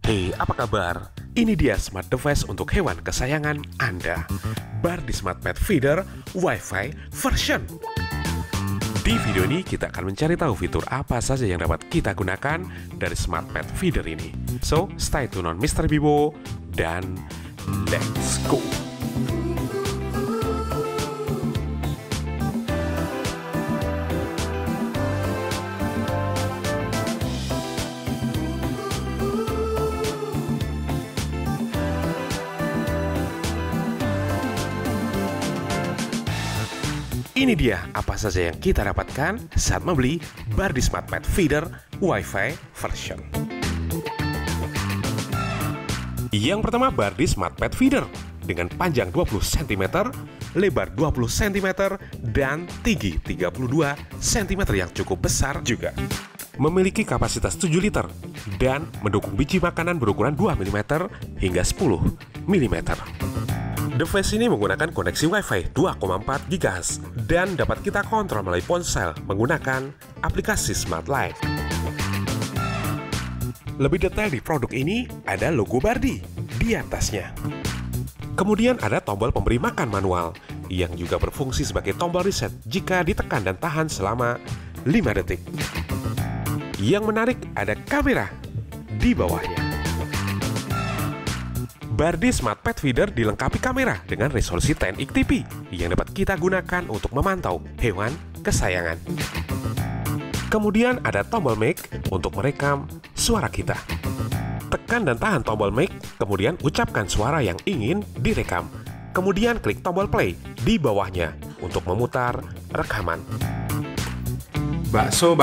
Hey, apa kabar? Ini dia smart device untuk hewan kesayangan Anda. Bardi Smart Pet Feeder Wi-Fi version. Di video ini kita akan mencari tahu fitur apa saja yang dapat kita gunakan dari Smart Pet Feeder ini. So, stay tune on Mr. Bibo dan let's go! Ini dia apa saja yang kita dapatkan saat membeli Bardi Smart Pet Feeder Wi-Fi version. Yang pertama, Bardi Smart Pet Feeder dengan panjang 20 cm, lebar 20 cm, dan tinggi 32 cm yang cukup besar juga. Memiliki kapasitas 7 liter dan mendukung biji makanan berukuran 2 mm hingga 10 mm. Device ini menggunakan koneksi Wi-Fi 2,4 GHz dan dapat kita kontrol melalui ponsel menggunakan aplikasi Smart Life. Lebih detail di produk ini, ada logo Bardi di atasnya. Kemudian ada tombol pemberi makan manual yang juga berfungsi sebagai tombol reset jika ditekan dan tahan selama 5 detik. Yang menarik, ada kamera di bawahnya. Bardi Smart Pet Feeder dilengkapi kamera dengan resolusi 1080p yang dapat kita gunakan untuk memantau hewan kesayangan. Kemudian ada tombol mic untuk merekam suara kita. Tekan dan tahan tombol mic, kemudian ucapkan suara yang ingin direkam. Kemudian klik tombol play di bawahnya untuk memutar rekaman. Bakso.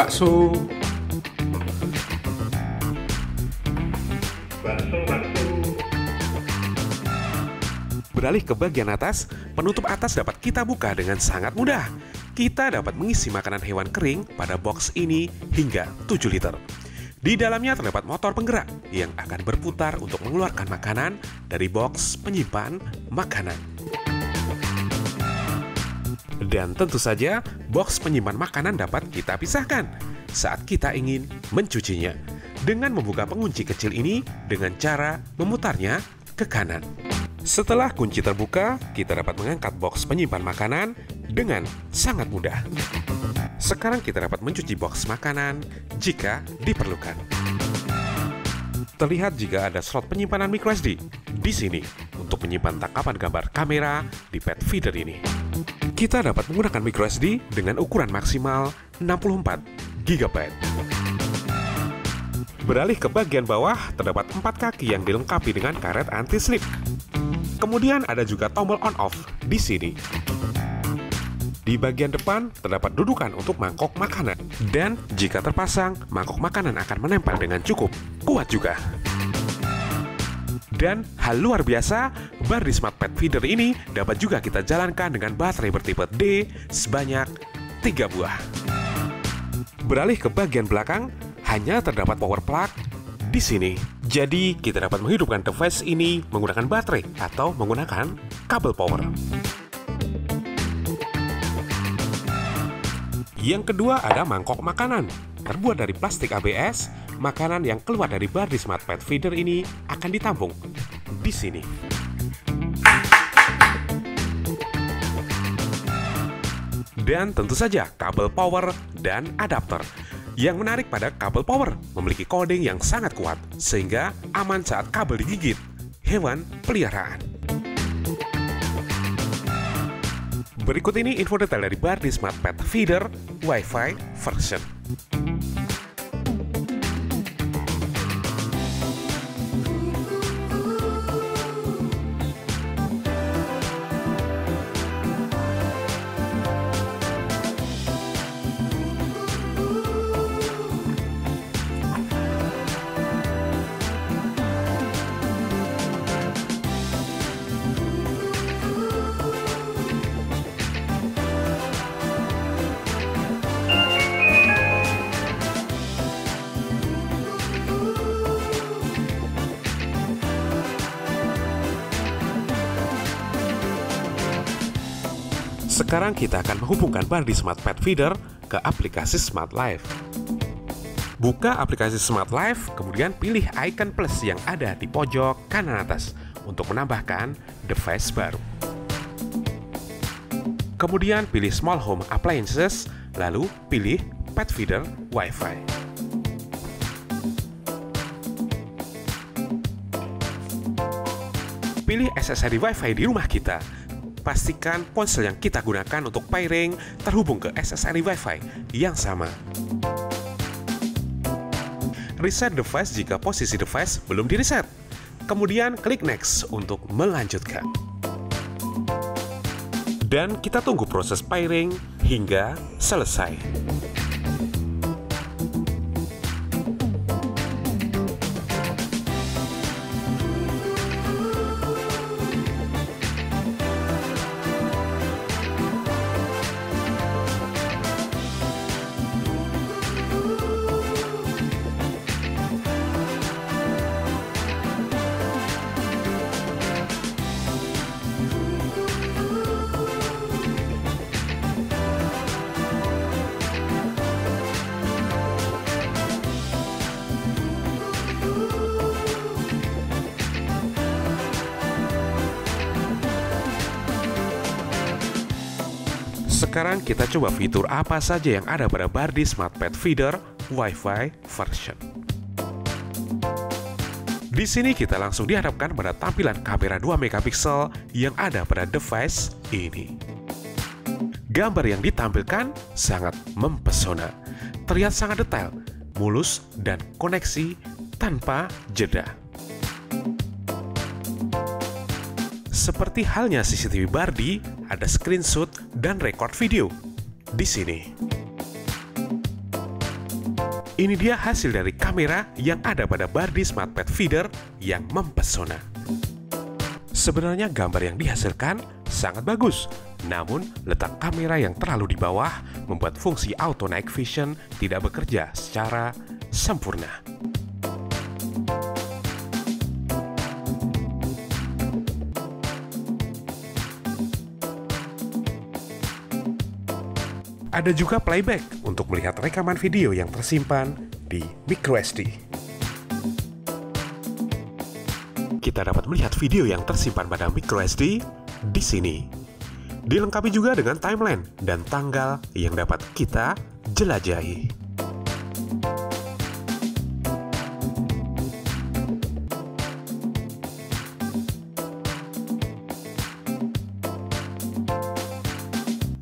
Beralih ke bagian atas, penutup atas dapat kita buka dengan sangat mudah. Kita dapat mengisi makanan hewan kering pada box ini hingga 7 liter. Di dalamnya terdapat motor penggerak yang akan berputar untuk mengeluarkan makanan dari box penyimpan makanan. Dan tentu saja, box penyimpan makanan dapat kita pisahkan saat kita ingin mencucinya dengan membuka pengunci kecil ini dengan cara memutarnya ke kanan. Setelah kunci terbuka, kita dapat mengangkat box penyimpan makanan dengan sangat mudah. Sekarang kita dapat mencuci box makanan jika diperlukan. Terlihat jika ada slot penyimpanan microSD di sini untuk menyimpan tangkapan gambar kamera di pet feeder ini. Kita dapat menggunakan microSD dengan ukuran maksimal 64 GB. Beralih ke bagian bawah, terdapat 4 kaki yang dilengkapi dengan karet anti-slip. Kemudian ada juga tombol on-off di sini. Di bagian depan terdapat dudukan untuk mangkok makanan. Dan jika terpasang, mangkok makanan akan menempel dengan cukup kuat juga. Dan hal luar biasa, Bardi Smart Pet Feeder ini dapat juga kita jalankan dengan baterai bertipe D sebanyak 3 buah. Beralih ke bagian belakang, hanya terdapat power plug di sini. Jadi, kita dapat menghidupkan device ini menggunakan baterai atau menggunakan kabel power. Yang kedua ada mangkok makanan. Terbuat dari plastik ABS, makanan yang keluar dari Bardi Smart Pet Feeder ini akan ditampung di sini. Dan tentu saja kabel power dan adapter. Yang menarik pada kabel power, memiliki coding yang sangat kuat, sehingga aman saat kabel digigit hewan peliharaan. Berikut ini info detail dari Bardi Smart Pet Feeder Wi-Fi version. Sekarang kita akan menghubungkan Bardi Smart Pet Feeder ke aplikasi Smart Life. Buka aplikasi Smart Life, kemudian pilih icon plus yang ada di pojok kanan atas untuk menambahkan device baru. Kemudian pilih Small Home Appliances, lalu pilih Pet Feeder Wi-Fi. Pilih SSID Wi-Fi di rumah kita. Pastikan ponsel yang kita gunakan untuk pairing terhubung ke SSID Wi-Fi yang sama. Reset device jika posisi device belum di-reset. Kemudian klik Next untuk melanjutkan. Dan kita tunggu proses pairing hingga selesai. Sekarang kita coba fitur apa saja yang ada pada Bardi Smart Pet Feeder Wi-Fi version. Di sini kita langsung dihadapkan pada tampilan kamera 2 megapiksel yang ada pada device ini. Gambar yang ditampilkan sangat mempesona, terlihat sangat detail, mulus, dan koneksi tanpa jeda. Seperti halnya CCTV Bardi, ada screenshot dan record video di sini. Ini dia hasil dari kamera yang ada pada Bardi Smart Pet Feeder yang mempesona. Sebenarnya gambar yang dihasilkan sangat bagus, namun letak kamera yang terlalu di bawah membuat fungsi Auto Night Vision tidak bekerja secara sempurna. Ada juga playback untuk melihat rekaman video yang tersimpan di microSD. Kita dapat melihat video yang tersimpan pada microSD di sini. Dilengkapi juga dengan timeline dan tanggal yang dapat kita jelajahi.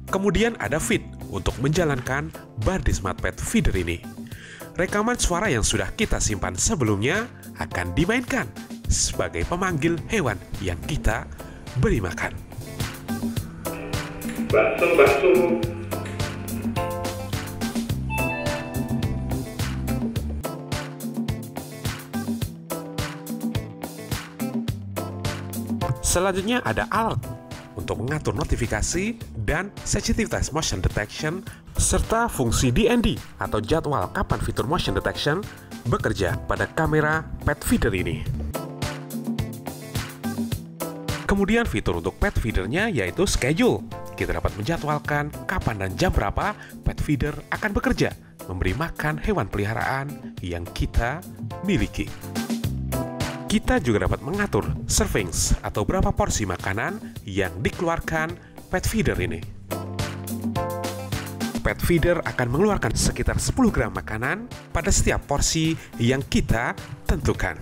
Kemudian ada feed untuk menjalankan Bardi Smart Pet Feeder ini. Rekaman suara yang sudah kita simpan sebelumnya akan dimainkan sebagai pemanggil hewan yang kita beri makan. Bakso, bakso. Selanjutnya ada alert untuk mengatur notifikasi dan sensitivitas motion detection, serta fungsi DND atau jadwal kapan fitur motion detection bekerja pada kamera pet feeder ini. Kemudian fitur untuk pet feedernya yaitu schedule. Kita dapat menjadwalkan kapan dan jam berapa pet feeder akan bekerja, memberi makan hewan peliharaan yang kita miliki. Kita juga dapat mengatur servings atau berapa porsi makanan yang dikeluarkan pet feeder ini. Pet feeder akan mengeluarkan sekitar 10 gram makanan pada setiap porsi yang kita tentukan.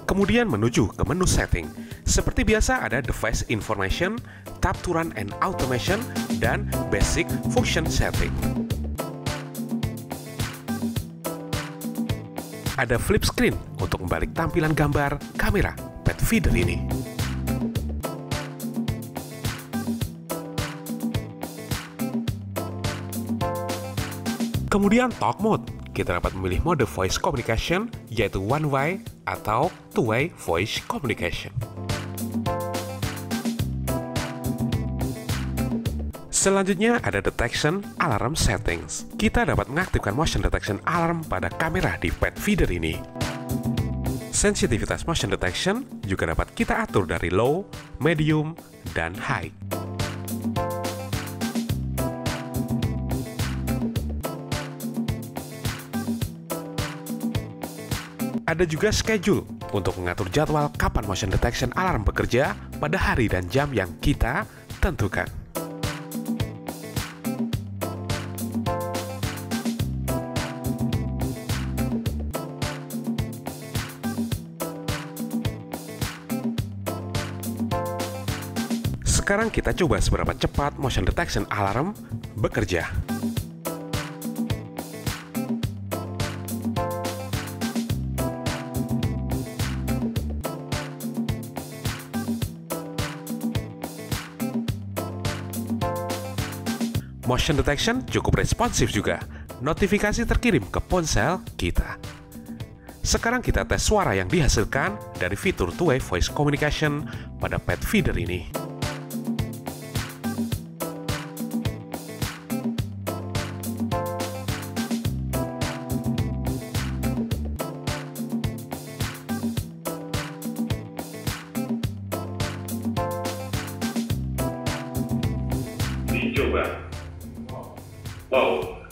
Kemudian menuju ke menu setting. Seperti biasa ada device information, tab to run and automation, dan basic function setting. Ada flip screen untuk membalik tampilan gambar kamera pet feeder ini. Kemudian talk mode, kita dapat memilih mode voice communication yaitu one way atau two way voice communication. Selanjutnya ada detection alarm settings. Kita dapat mengaktifkan motion detection alarm pada kamera di pet feeder ini. Sensitivitas motion detection juga dapat kita atur dari low, medium, dan high. Ada juga schedule untuk mengatur jadwal kapan motion detection alarm bekerja pada hari dan jam yang kita tentukan. Sekarang kita coba seberapa cepat motion detection alarm bekerja. Motion detection cukup responsif juga. Notifikasi terkirim ke ponsel kita. Sekarang kita tes suara yang dihasilkan dari fitur two-way voice communication pada pet feeder ini. Dicoba. Wow,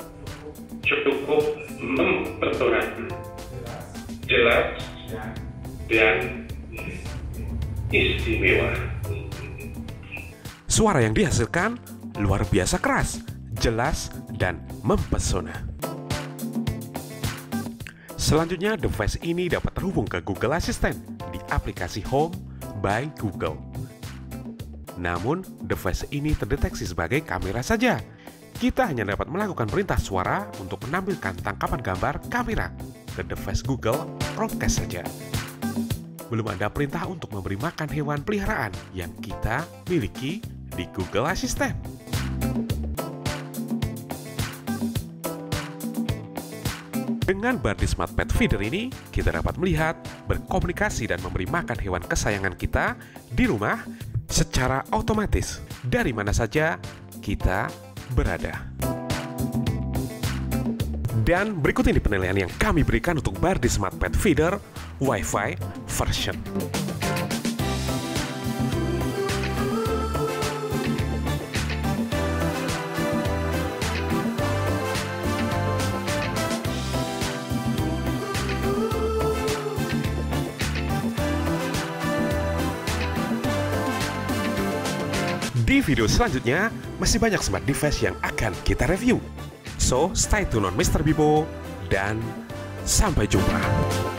cukup mempesona, jelas dan istimewa. Suara yang dihasilkan luar biasa keras, jelas, dan mempesona. Selanjutnya, device ini dapat terhubung ke Google Assistant di aplikasi Home by Google. Namun, device ini terdeteksi sebagai kamera saja. Kita hanya dapat melakukan perintah suara untuk menampilkan tangkapan gambar kamera ke device Google Chromecast saja. Belum ada perintah untuk memberi makan hewan peliharaan yang kita miliki di Google Assistant. Dengan Bardi Smart Pet Feeder ini, kita dapat melihat, berkomunikasi dan memberi makan hewan kesayangan kita di rumah secara otomatis dari mana saja kita berada. Dan berikut ini penilaian yang kami berikan untuk Bardi Smart Pet Feeder Wi-Fi version. Di video selanjutnya, masih banyak smart device yang akan kita review. So, stay tune on Mr. Bibo, dan sampai jumpa.